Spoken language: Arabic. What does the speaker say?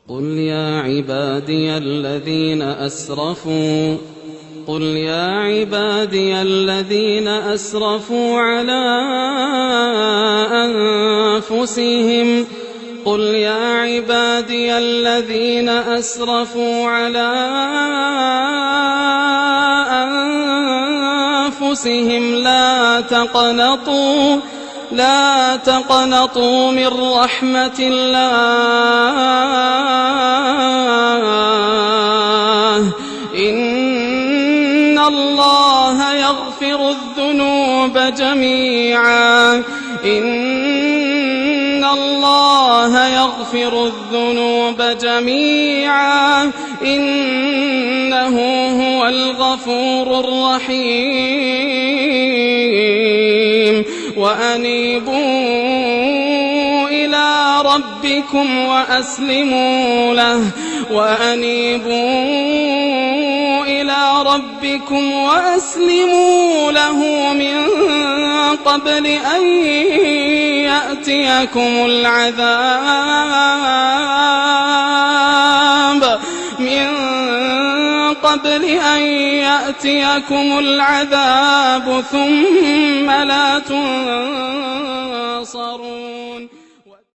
قل يا عبادي الذين أسرفوا على أنفسهم لا تقنطوا من رحمة الله إن الله يغفر الذنوب جميعا إنه هو الغفور الرحيم وأنيبوا إلى ربكم وأسلموا له من قبل أن يأتيكم العذاب ثم لا تنصرون.